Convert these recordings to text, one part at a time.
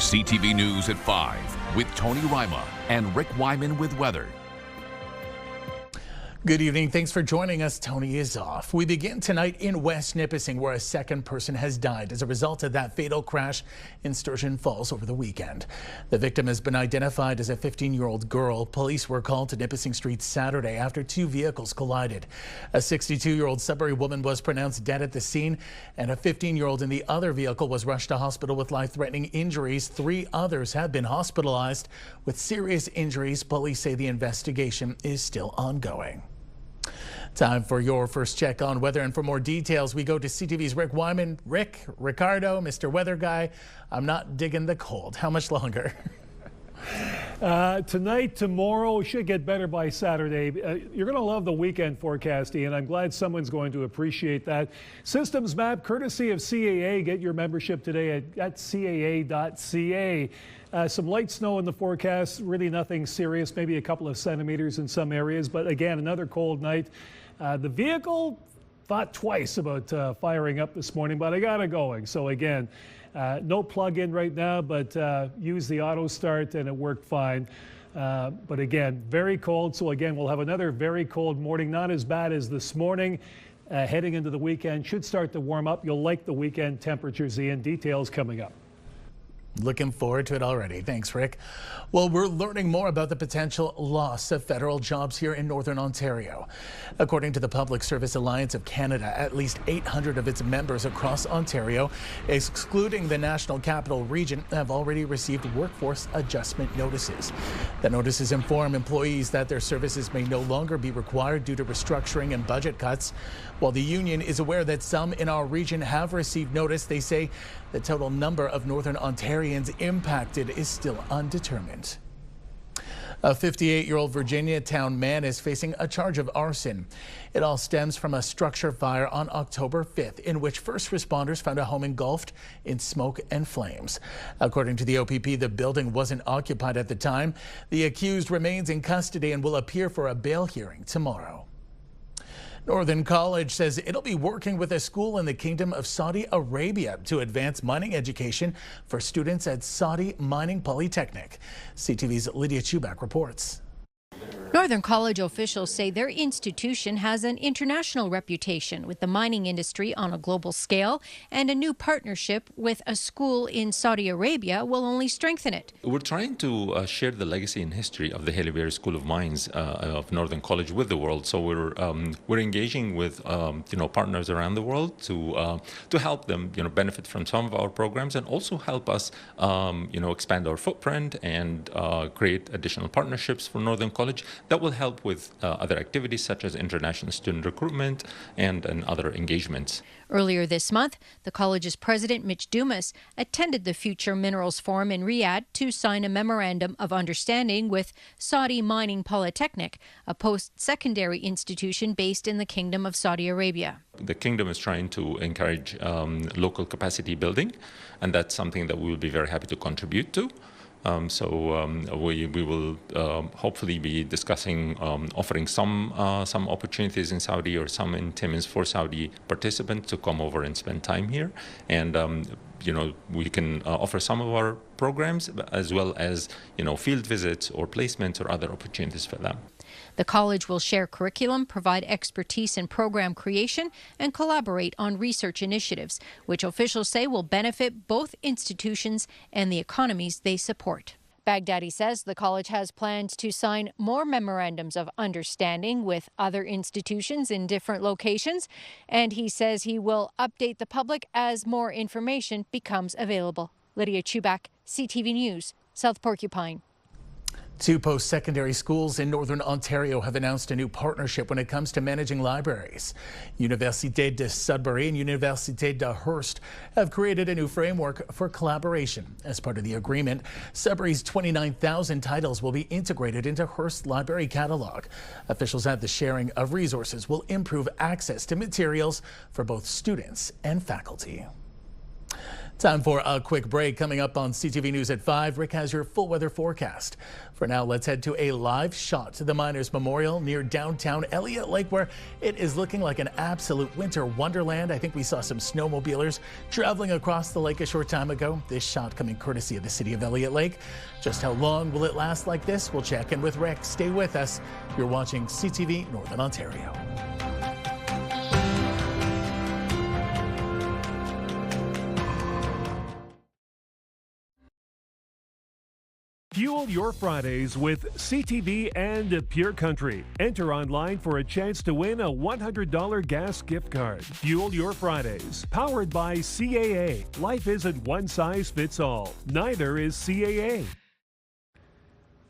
CTV News at 5 with Tony Rima and Rick Wyman with weather. Good evening. Thanks for joining us. Tony is off. We begin tonight in West Nipissing, where a second person has died as a result of that fatal crash in Sturgeon Falls over the weekend. The victim has been identified as a 15-year-old girl. Police were called to Nipissing Street Saturday after two vehicles collided. A 62-year-old Sudbury woman was pronounced dead at the scene, and a 15-year-old in the other vehicle was rushed to hospital with life-threatening injuries. Three others have been hospitalized with serious injuries. Police say the investigation is still ongoing. Time for your first check on weather, and for more details we go to CTV's Rick Wyman. Ricardo, Mr. Weather Guy, I'm not digging the cold. How much longer? Tonight, tomorrow, should get better by Saturday. You're going to love the weekend forecast, Ian. I'm glad someone's going to appreciate that. Systems map courtesy of CAA. Get your membership today at caa.ca. Some light snow in the forecast, really nothing serious, maybe a couple of centimeters in some areas, but again, another cold night. The vehicle thought twice about firing up this morning, but I got it going. So again, no plug-in right now, but use the auto start and it worked fine. But again, very cold. So again, we'll have another very cold morning, not as bad as this morning. Heading into the weekend, should start to warm up. You'll like the weekend temperatures, Ian. Details coming up. Looking forward to it already. Thanks, Rick. Well, we're learning more about the potential loss of federal jobs here in Northern Ontario. According to the Public Service Alliance of Canada, at least 800 of its members across Ontario, excluding the National Capital Region, have already received workforce adjustment notices. The notices inform employees that their services may no longer be required due to restructuring and budget cuts. While the union is aware that some in our region have received notice, they say the total number of Northern Ontarians impacted is still undetermined. A 58-year-old Virginia town man is facing a charge of arson. It all stems from a structure fire on October 5th, in which first responders found a home engulfed in smoke and flames. According to the OPP, the building wasn't occupied at the time. The accused remains in custody and will appear for a bail hearing tomorrow. Northern College says it'll be working with a school in the Kingdom of Saudi Arabia to advance mining education for students at Saudi Mining Polytechnic. CTV's Lydia Chubak reports. Northern College officials say their institution has an international reputation with the mining industry on a global scale, and a new partnership with a school in Saudi Arabia will only strengthen it. We're trying to share the legacy and history of the Haile Berry School of Mines of Northern College with the world. So we're engaging with partners around the world to help them benefit from some of our programs, and also help us expand our footprint and create additional partnerships for Northern College that will help with other activities such as international student recruitment and other engagements. Earlier this month, the college's president, Mitch Dumas, attended the Future Minerals Forum in Riyadh to sign a memorandum of understanding with Saudi Mining Polytechnic, a post-secondary institution based in the Kingdom of Saudi Arabia. The kingdom is trying to encourage local capacity building, and that's something that we will be very happy to contribute to. We will hopefully be discussing offering some opportunities in Saudi or some in Timmins for Saudi participants to come over and spend time here. And we can offer some of our programs as well as field visits or placements or other opportunities for them. The college will share curriculum, provide expertise in program creation, and collaborate on research initiatives, which officials say will benefit both institutions and the economies they support. Baghdadi says the college has plans to sign more memorandums of understanding with other institutions in different locations, and he says he will update the public as more information becomes available. Lydia Chubak, CTV News, South Porcupine. Two post-secondary schools in Northern Ontario have announced a new partnership when it comes to managing libraries. Université de Sudbury and Université de Hearst have created a new framework for collaboration. As part of the agreement, Sudbury's 29,000 titles will be integrated into Hearst's library catalog. Officials add the sharing of resources will improve access to materials for both students and faculty. Time for a quick break. Coming up on CTV News at 5, Rick has your full weather forecast. For now, let's head to a live shot to the Miners Memorial near downtown Elliott Lake, where it is looking like an absolute winter wonderland. I think we saw some snowmobilers traveling across the lake a short time ago. This shot coming courtesy of the city of Elliott Lake. Just how long will it last like this? We'll check in with Rick. Stay with us. You're watching CTV Northern Ontario. Fuel your Fridays with CTV and Pure Country. Enter online for a chance to win a $100 gas gift card. Fuel your Fridays. Powered by CAA. Life isn't one size fits all. Neither is CAA.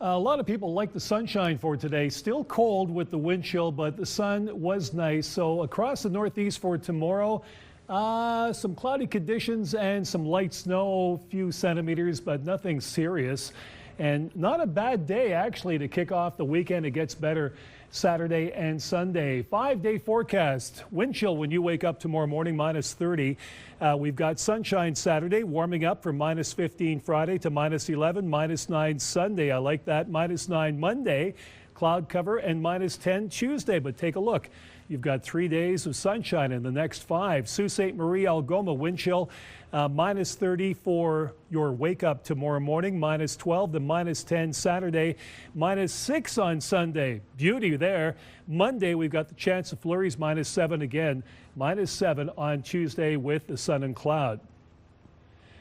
A lot of people like the sunshine for today. Still cold with the wind chill, but the sun was nice. So across the Northeast for tomorrow, some cloudy conditions and some light snow, a few centimeters, but nothing serious. And not a bad day, actually, to kick off the weekend. It gets better Saturday and Sunday. 5-day forecast. Wind chill when you wake up tomorrow morning, minus 30. We've got sunshine Saturday, warming up from minus 15 Friday to minus 11, minus 9 Sunday. I like that. Minus 9 Monday, cloud cover, and minus 10 Tuesday. But take a look. You've got 3 days of sunshine in the next 5. Sault Ste. Marie, Algoma, wind chill, minus 30 for your wake up tomorrow morning, minus 12 to minus 10 Saturday, minus 6 on Sunday. Beauty there. Monday, we've got the chance of flurries, minus 7 again, minus 7 on Tuesday with the sun and cloud.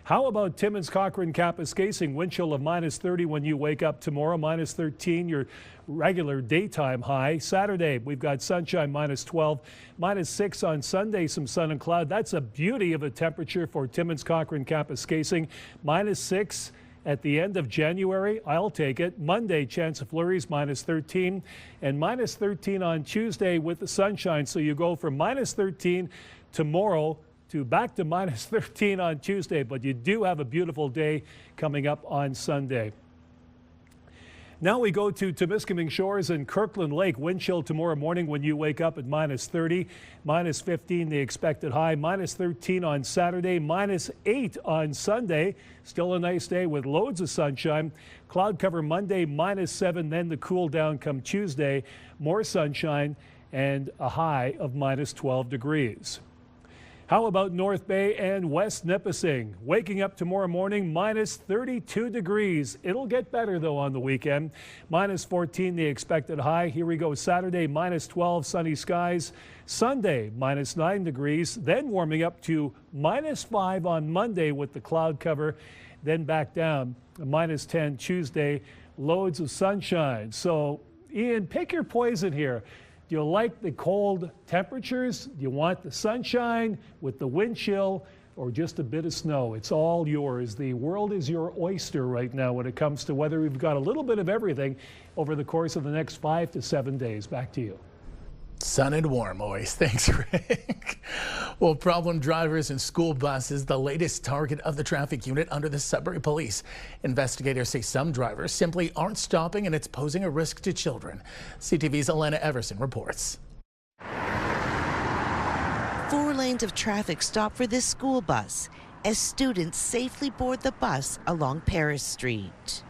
How about Timmins, Cochrane, Kapuskasing, wind chill of minus 30 when you wake up tomorrow, minus 13, your regular daytime high. Saturday, we've got sunshine, minus 12, minus 6 on Sunday, some sun and cloud. That's a beauty of a temperature for Timmins, Cochrane, Kapuskasing, minus 6 at the end of January. I'll take it. Monday, chance of flurries, minus 13, and minus 13 on Tuesday with the sunshine. So you go from minus 13 tomorrow to back to minus 13 on Tuesday, but you do have a beautiful day coming up on Sunday. Now we go to Temiskaming Shores and Kirkland Lake. Wind chill tomorrow morning when you wake up at minus 30, minus 15 the expected high, minus 13 on Saturday, minus 8 on Sunday. Still a nice day with loads of sunshine. Cloud cover Monday, minus 7, then the cool down come Tuesday. More sunshine and a high of minus 12 degrees. How about North Bay and West Nipissing? Waking up tomorrow morning, minus 32 degrees. It'll get better, though, on the weekend. Minus 14, the expected high. Here we go. Saturday, minus 12, sunny skies. Sunday, minus 9 degrees. Then warming up to minus 5 on Monday with the cloud cover. Then back down, minus 10 Tuesday. Loads of sunshine. So, Ian, pick your poison here. Do you like the cold temperatures? Do you want the sunshine with the wind chill or just a bit of snow? It's all yours. The world is your oyster right now when it comes to weather. We've got a little bit of everything over the course of the next 5 to 7 days. Back to you. Sun and warm always. Thanks, Rick. Well, problem drivers and school buses, the latest target of the traffic unit under the Sudbury Police. Investigators say some drivers simply aren't stopping and it's posing a risk to children. CTV's Elena Everson reports. 4 lanes of traffic stop for this school bus as students safely board the bus along Paris Street.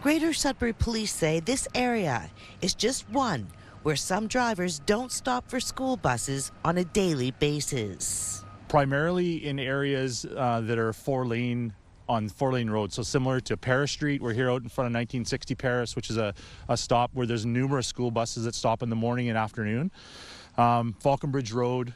Greater Sudbury Police say this area is just one where some drivers don't stop for school buses on a daily basis. Primarily in areas that are 4-lane roads. So similar to Paris Street, we're here out in front of 1960 Paris, which is a stop where there's numerous school buses that stop in the morning and afternoon. Falconbridge Road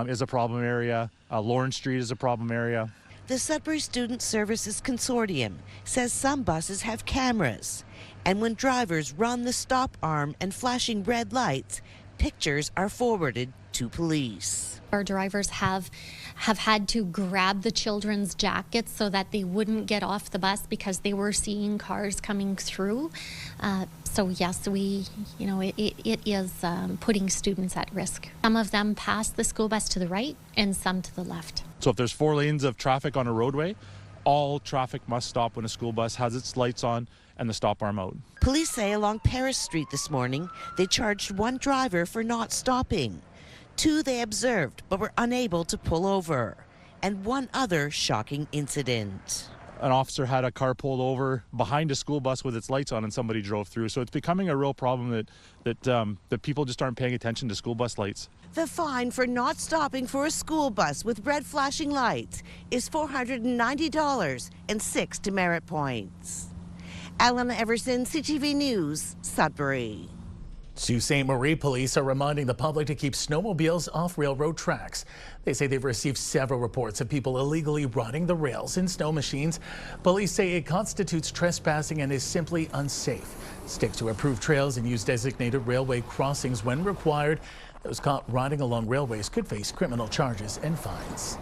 is a problem area. Lawrence Street is a problem area. The Sudbury Student Services Consortium says some buses have cameras. And when drivers run the stop arm and flashing red lights, pictures are forwarded to police. Our drivers have had to grab the children's jackets so that they wouldn't get off the bus because they were seeing cars coming through. So yes, it is putting students at risk. Some of them pass the school bus to the right and some to the left. So if there's 4 lanes of traffic on a roadway, all traffic must stop when a school bus has its lights on and the stop arm out. Police say along Paris Street this morning, they charged 1 driver for not stopping. 2 they observed but were unable to pull over. and one other shocking incident. An officer had a car pulled over behind a school bus with its lights on and somebody drove through. So it's becoming a real problem that people just aren't paying attention to school bus lights. The fine for not stopping for a school bus with red flashing lights is $490 and 6 demerit points. Alana Everson, CTV News, Sudbury. Sault Ste. Marie police are reminding the public to keep snowmobiles off railroad tracks. They say they've received several reports of people illegally running the rails in snow machines. Police say it constitutes trespassing and is simply unsafe. Stick to approved trails and use designated railway crossings when required. Those caught riding along railways could face criminal charges and fines.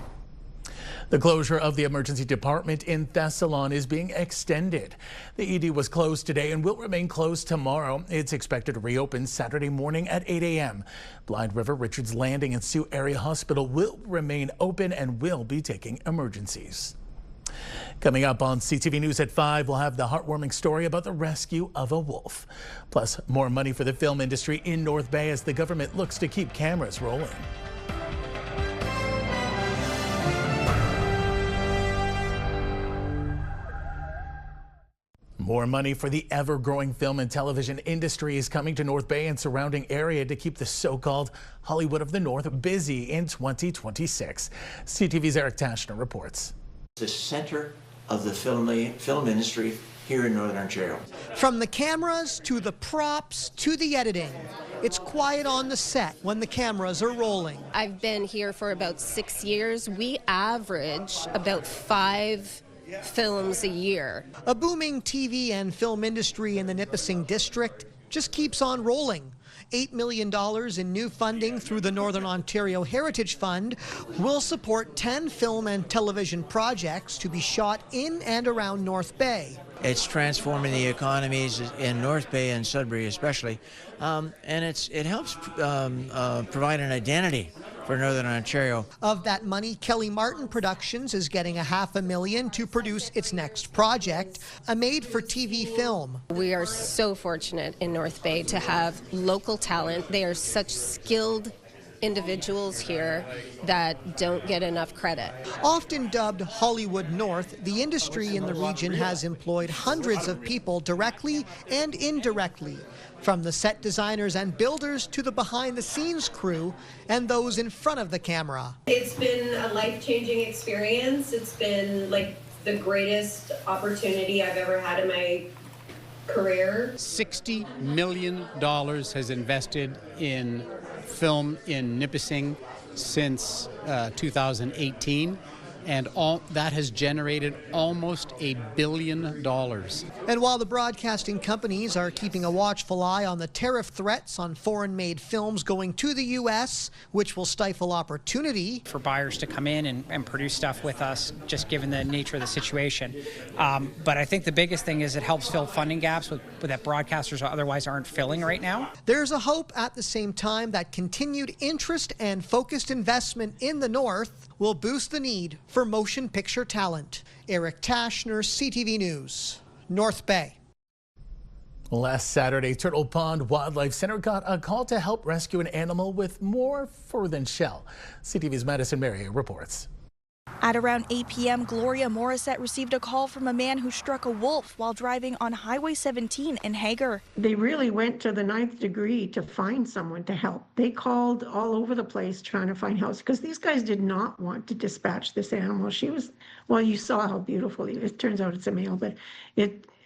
The closure of the emergency department in Thessalon is being extended. The ED was closed today and will remain closed tomorrow. It's expected to reopen Saturday morning at 8 a.m. Blind River, Richards Landing, and Sault Area Hospital will remain open and will be taking emergencies. Coming up on CTV News at 5, we'll have the heartwarming story about the rescue of a wolf. Plus, more money for the film industry in North Bay as the government looks to keep cameras rolling. More money for the ever-growing film and television industry is coming to North Bay and surrounding area to keep the so-called Hollywood of the North busy in 2026. CTV's Eric Tashner reports. The center of the film industry here in Northern Ontario. From the cameras to the props to the editing, it's quiet on the set when the cameras are rolling. I've been here for about 6 years. We average about 5 films a year. A booming TV and film industry in the Nipissing district just keeps on rolling. $8 million in new funding through the Northern Ontario Heritage Fund will support 10 film and television projects to be shot in and around North Bay. It's transforming the economies in North Bay and Sudbury especially, and it helps provide an identity for Northern Ontario. Of that money, Kelly Martin Productions is getting $500,000 to produce its next project, a made-for-TV film. We are so fortunate in North Bay to have local talent. They are such skilled individuals here that don't get enough credit. Often dubbed Hollywood North, the industry in the region has employed hundreds of people directly and indirectly, from the set designers and builders to the behind-the-scenes crew and those in front of the camera. It's been a life-changing experience. It's been like the greatest opportunity I've ever had in my career. $60 million has invested in film in Nipissing since 2018, and all that has generated almost $1 billion. And while the broadcasting companies are keeping a watchful eye on the tariff threats on foreign-made films going to the U.S., which will stifle opportunity for buyers to come in and produce stuff with us, just given the nature of the situation. But I think the biggest thing is it helps fill funding gaps that broadcasters otherwise aren't filling right now. There's a hope at the same time that continued interest and focused investment in the North will boost the need for motion picture talent. Eric Tashner, CTV News, North Bay. Last Saturday, Turtle Pond Wildlife Center got a call to help rescue an animal with more fur than shell. CTV's Madison Mary reports. At around 8 p.m., Gloria Morissette received a call from a man who struck a wolf while driving on Highway 17 in Hager. They really went to the 9th degree to find someone to help. They called all over the place trying to find help because these guys did not want to dispatch this animal. She was, well, you saw how beautiful he is. It turns out it's a male, but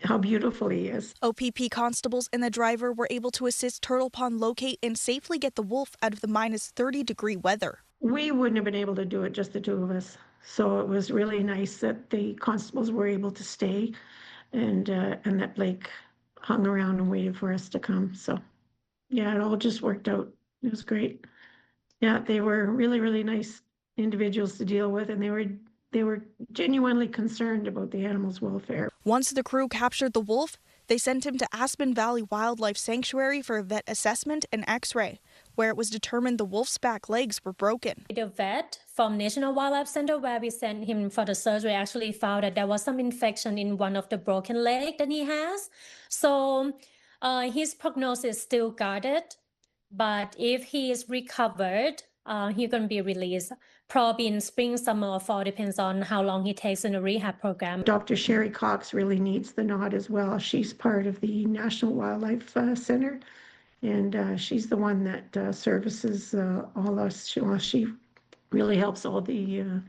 how beautiful he is. OPP constables and the driver were able to assist Turtle Pond locate and safely get the wolf out of the minus 30-degree weather. We wouldn't have been able to do it, just the two of us. So it was really nice that the constables were able to stay and that Blake hung around and waited for us to come. So yeah, it all just worked out. It was great. Yeah, they were really, really nice individuals to deal with, and they were genuinely concerned about the animal's welfare. Once the crew captured the wolf, they sent him to Aspen Valley Wildlife Sanctuary for a vet assessment and x-ray, where it was determined the wolf's back legs were broken. The vet from National Wildlife Center, where we sent him for the surgery, actually found that there was some infection in one of the broken legs that he has. So his prognosis is still guarded, but if he is recovered, he can be released probably in spring, summer, or fall, depends on how long he takes in the rehab program. Dr. Sherry Cox really needs the nod as well. She's part of the National Wildlife Center, and she's the one that services all us. She really helps all the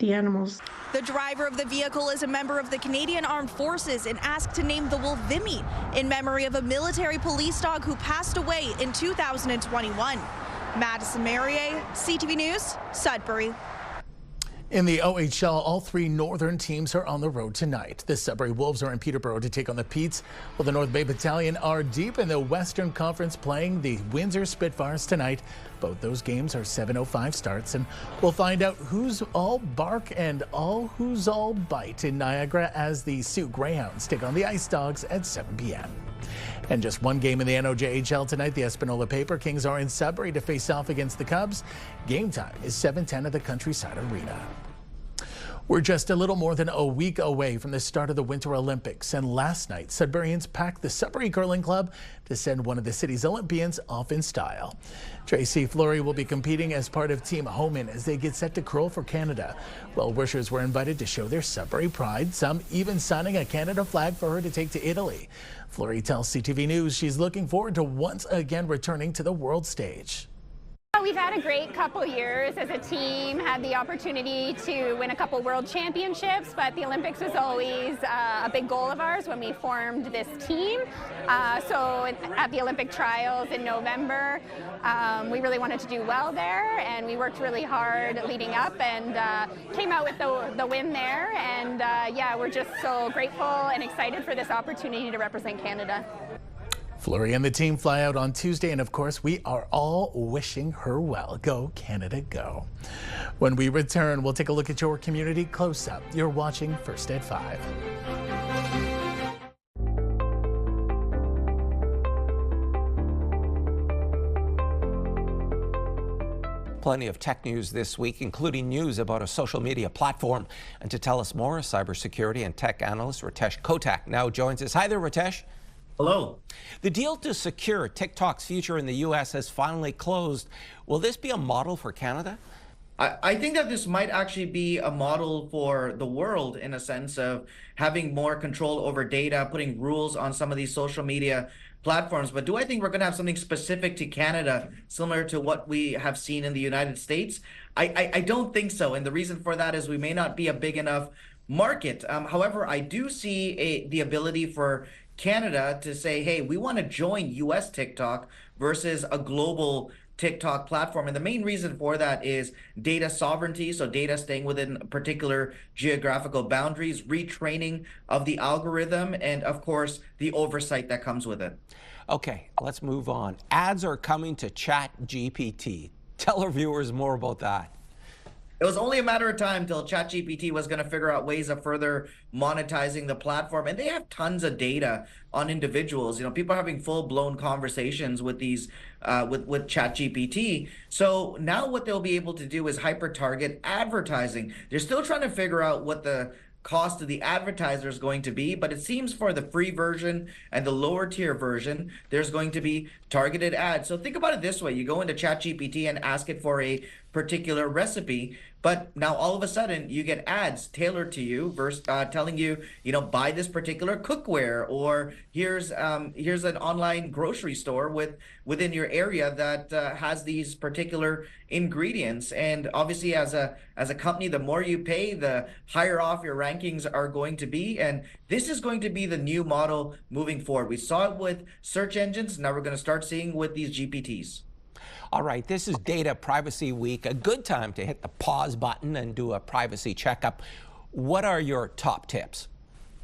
animals. The driver of the vehicle is a member of the Canadian Armed Forces and asked to name the wolf Vimy in memory of a military police dog who passed away in 2021. Madison Merrier, CTV News, Sudbury. In the OHL, all three Northern teams are on the road tonight. The Sudbury Wolves are in Peterborough to take on the Petes, while the North Bay Battalion are deep in the Western Conference playing the Windsor Spitfires tonight. Both those games are 7:05 starts, and we'll find out who's all bark and who's all bite in Niagara as the Sioux Greyhounds take on the Ice Dogs at 7 p.m. And just one game in the NOJHL tonight. The Espanola Paper Kings are in Sudbury to face off against the Cubs. Game time is 7:10 at the Countryside Arena. We're just a little more than a week away from the start of the Winter Olympics, and last night Sudburyans packed the Sudbury Curling Club to send one of the city's Olympians off in style. Tracy Fleury will be competing as part of Team Homan as they get set to curl for Canada. Well-wishers were invited to show their Sudbury pride, some even signing a Canada flag for her to take to Italy. Fleury tells CTV News she's looking forward to once again returning to the world stage. We've had a great couple years as a team, had the opportunity to win a couple world championships, but the Olympics was always a big goal of ours when we formed this team. So at the Olympic trials in November, we really wanted to do well there, and we worked really hard leading up and came out with the win there. And yeah, we're just so grateful and excited for this opportunity to represent Canada. Fleury and the team fly out on Tuesday, and of course, we are all wishing her well. Go, Canada, go. When we return, we'll take a look at your community close up. You're watching First at 5. Plenty of tech news this week, including news about a social media platform. And to tell us more, cybersecurity and tech analyst Ritesh Kotak now joins us. Hi there, Ritesh. Hello. The deal to secure TikTok's future in the U.S. has finally closed. Will this be a model for Canada? I think that this might actually be a model for the world in a sense of having more control over data, putting rules on some of these social media platforms. But do I think we're going to have something specific to Canada, similar to what we have seen in the United States? I don't think so. And the reason for that is we may not be a big enough market. However, I do see the ability for Canada to say, hey, we want to join US TikTok versus a global TikTok platform. And the main reason for that is data sovereignty, so data staying within particular geographical boundaries, retraining of the algorithm, and of course, the oversight that comes with it. Okay, let's move on. Ads are coming to ChatGPT. Tell our viewers more about that. It was only a matter of time till ChatGPT was going to figure out ways of further monetizing the platform. And they have tons of data on individuals. You know, people are having full-blown conversations with these, with ChatGPT. So now what they'll be able to do is hyper-target advertising. They're still trying to figure out what the cost of the advertiser is going to be, but it seems for the free version and the lower tier version, there's going to be targeted ads. So think about it this way. You go into ChatGPT and ask it for a particular recipe, but now all of a sudden you get ads tailored to you versus telling you, you know, buy this particular cookware, or here's an online grocery store within your area that has these particular ingredients. And obviously as a company, the more you pay, the higher off your rankings are going to be. And this is going to be the new model moving forward. We saw it with search engines. Now we're going to start seeing with these GPTs. All right, this is Data Privacy Week, a good time to hit the pause button and do a privacy checkup. What are your top tips?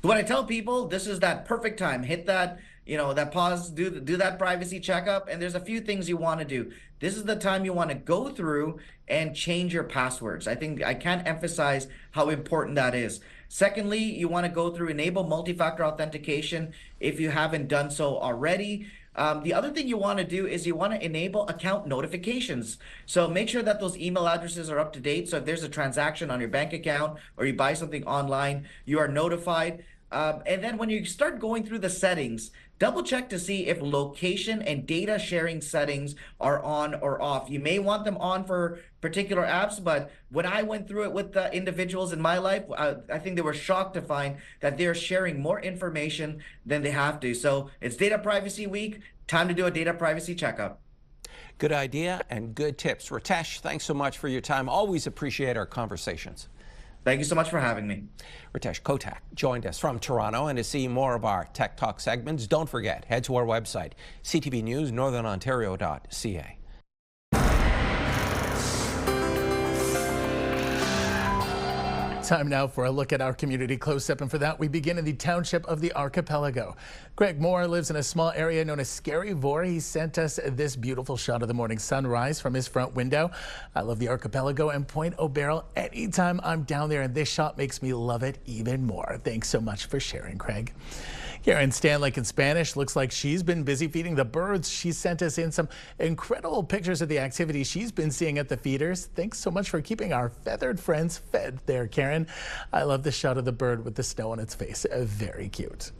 When I tell people, this is that perfect time. Hit that, you know, that pause, do that privacy checkup, and there's a few things you want to do. This is the time you want to go through and change your passwords. I think I can't emphasize how important that is. Secondly, you want to go through enable multi-factor authentication if you haven't done so already. The other thing you want to do is you want to enable account notifications. So make sure that those email addresses are up to date. So if there's a transaction on your bank account or you buy something online, you are notified. And then when you start going through the settings, double check to see if location and data sharing settings are on or off. You may want them on for particular apps, but when I went through it with the individuals in my life, I think they were shocked to find that they're sharing more information than they have to. So it's Data Privacy Week. Time to do a data privacy checkup. Good idea and good tips. Ritesh, thanks so much for your time. Always appreciate our conversations. Thank you so much for having me. Ritesh Kotak joined us from Toronto, and to see more of our Tech Talk segments, don't forget, head to our website, CTV News Northern Ontario.ca. Time now for a look at our community close-up, and for that we begin in the township of the Archipelago. Greg Moore lives in a small area known as Scary Vor. He sent us this beautiful shot of the morning sunrise from his front window. I love the Archipelago and Point O'Barrel. Anytime I'm down there, and this shot makes me love it even more. Thanks so much for sharing, Craig. Karen Stanley in Spanish looks like she's been busy feeding the birds. She sent us in some incredible pictures of the activity she's been seeing at the feeders. Thanks so much for keeping our feathered friends fed there, Karen. I love the shot of the bird with the snow on its face. Very cute.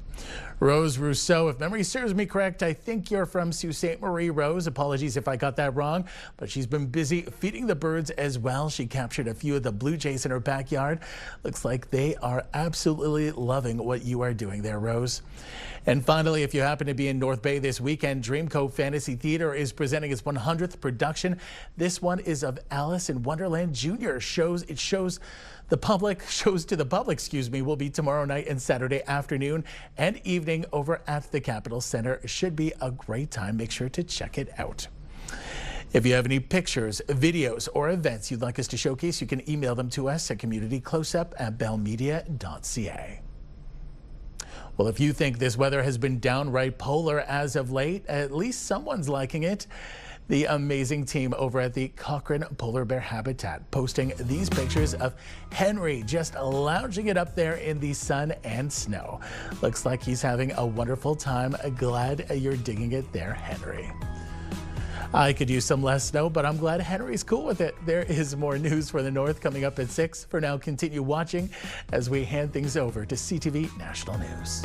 Rose Rousseau, if memory serves me correct, I think you're from Sault Ste. Marie, Rose. Apologies if I got that wrong, but she's been busy feeding the birds as well. She captured a few of the blue jays in her backyard. Looks like they are absolutely loving what you are doing there, Rose. And finally, if you happen to be in North Bay this weekend, Dreamco Fantasy Theatre is presenting its 100th production. This one is of Alice in Wonderland Jr. Shows to the public, will be tomorrow night and Saturday afternoon and evening over at the Capitol Center. It should be a great time. Make sure to check it out. If you have any pictures, videos, or events you'd like us to showcase, you can email them to us at communitycloseup@bellmedia.ca. Well, if you think this weather has been downright polar as of late, at least someone's liking it. The amazing team over at the Cochrane Polar Bear Habitat posting these pictures of Henry just lounging it up there in the sun and snow. Looks like he's having a wonderful time. Glad you're digging it there, Henry. I could use some less snow, but I'm glad Henry's cool with it. There is more news for the North coming up at 6. For now, continue watching as we hand things over to CTV National News.